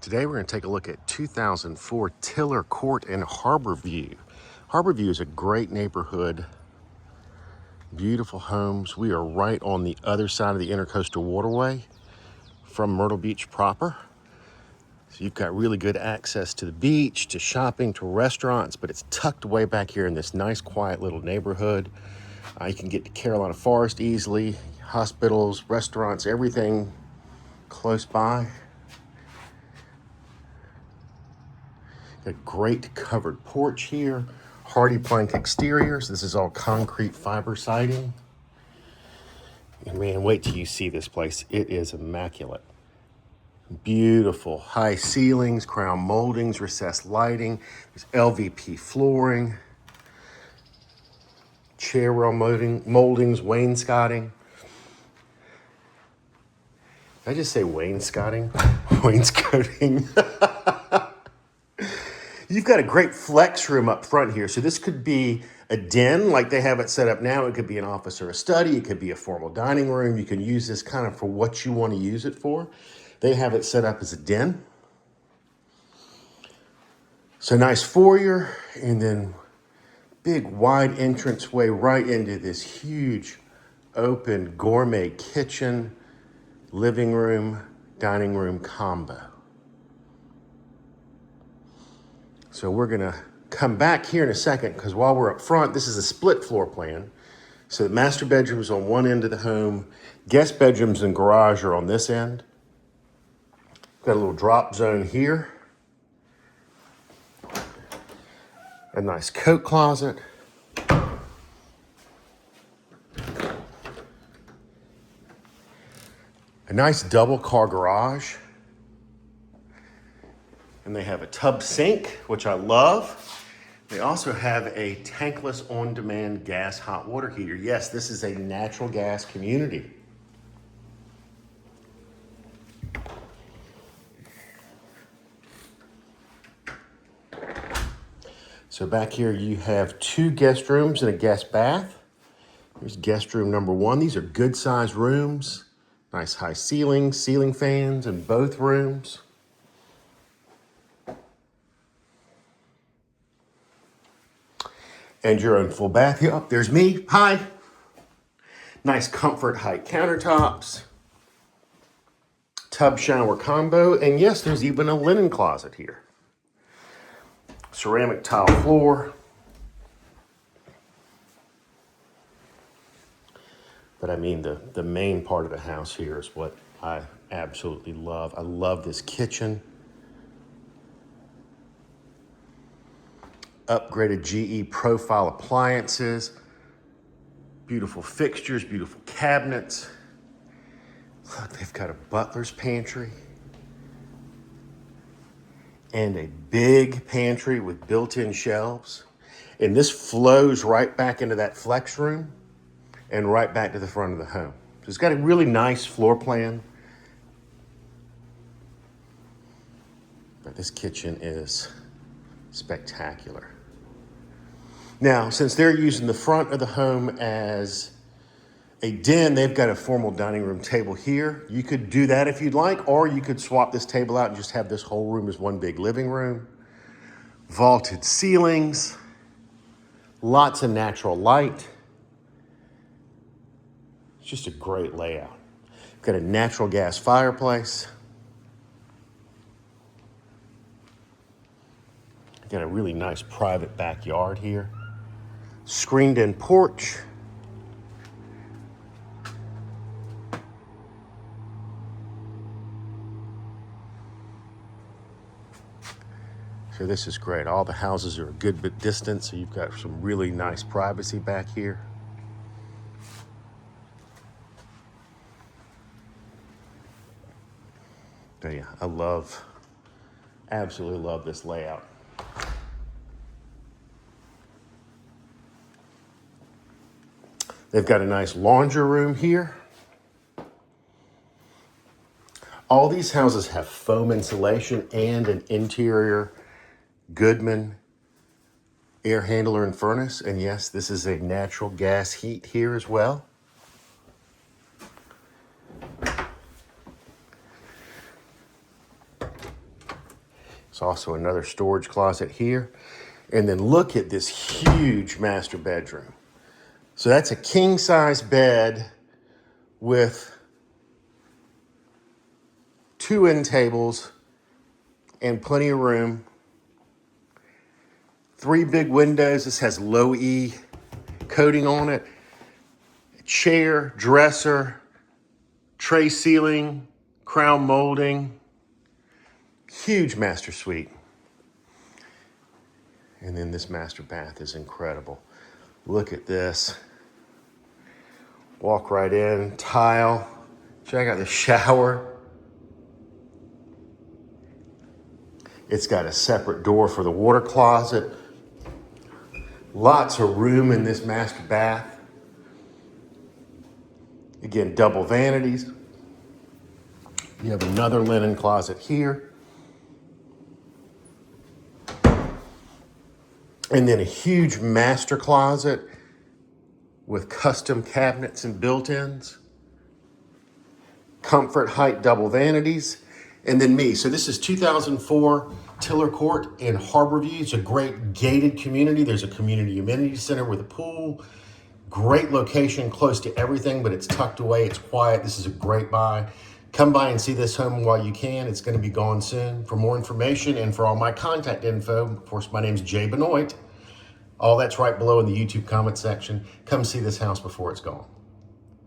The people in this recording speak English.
Today we're going to take a look at 2004 Tiller Court in Harborview. Harborview is a great neighborhood, beautiful homes. We are right on the other side of the Intercoastal Waterway from Myrtle Beach proper. So you've got really good access to the beach, to shopping, to restaurants, but it's tucked away back here in this nice, quiet little neighborhood. You can get to Carolina Forest easily, hospitals, restaurants, everything close by. A great covered porch here, hardy plank exteriors. This is all concrete fiber siding. And man, wait till you see this place. It is immaculate. Beautiful high ceilings, crown moldings, recessed lighting. There's LVP flooring, chair rail moldings, wainscoting. Did I just say wainscoting? Wainscoting. You've got a great flex room up front here. So this could be a den like they have it set up now. It could be an office or a study. It could be a formal dining room. You can use this kind of for what you want to use it for. They have it set up as a den. So nice foyer and then big wide entranceway right into this huge open gourmet kitchen, living room, dining room combo. So we're gonna come back here in a second because while we're up front, this is a split floor plan. So the master bedroom's on one end of the home, guest bedrooms and garage are on this end. Got a little drop zone here. A nice coat closet. A nice double car garage. And they have a tub sink, which I love. They also have a tankless on-demand gas hot water heater. Yes, this is a natural gas community. So back here you have two guest rooms and a guest bath. Here's guest room number one. These are good sized rooms. Nice high ceilings, ceiling fans in both rooms. And your own full bath. Oh, there's me. Hi. Nice comfort height countertops. Tub shower combo. And yes, there's even a linen closet here. Ceramic tile floor. But I mean, the main part of the house here is what I absolutely love. I love this kitchen. Upgraded GE profile appliances. Beautiful fixtures, beautiful cabinets. Look, they've got a butler's pantry. And a big pantry with built-in shelves. And this flows right back into that flex room and right back to the front of the home. So it's got a really nice floor plan. But this kitchen is spectacular. Now, since they're using the front of the home as a den, they've got a formal dining room table here. You could do that if you'd like, or you could swap this table out and just have this whole room as one big living room. Vaulted ceilings, lots of natural light. It's just a great layout. Got a natural gas fireplace. Got a really nice private backyard here. Screened in porch. So this is great. All the houses are a good bit distant, so you've got some really nice privacy back here. But yeah, absolutely love this layout. They've got a nice laundry room here. All these houses have foam insulation and an interior Goodman air handler and furnace. And yes, this is a natural gas heat here as well. There's also another storage closet here. And then look at this huge master bedroom. So that's a king size bed with 2 end tables and plenty of room. 3 big windows. This has low E coating on it. Chair, dresser, tray ceiling, crown molding. Huge master suite. And then this master bath is incredible. Look at this. Walk right in, tile. Check out the shower. It's got a separate door for the water closet. Lots of room in this master bath. Again, double vanities. You have another linen closet here. And then a huge master closet with custom cabinets and built-ins. Comfort height double vanities. And then me. So this is 2004 Tiller Court in Harborview. It's a great gated community. There's a community amenity center with a pool. Great location, close to everything, but it's tucked away. It's quiet. This is a great buy. Come by and see this home while you can. It's going to be gone soon. For more information and for all my contact info, of course, my name's Jay Bonnoitt. All that's right below in the YouTube comment section. Come see this house before it's gone.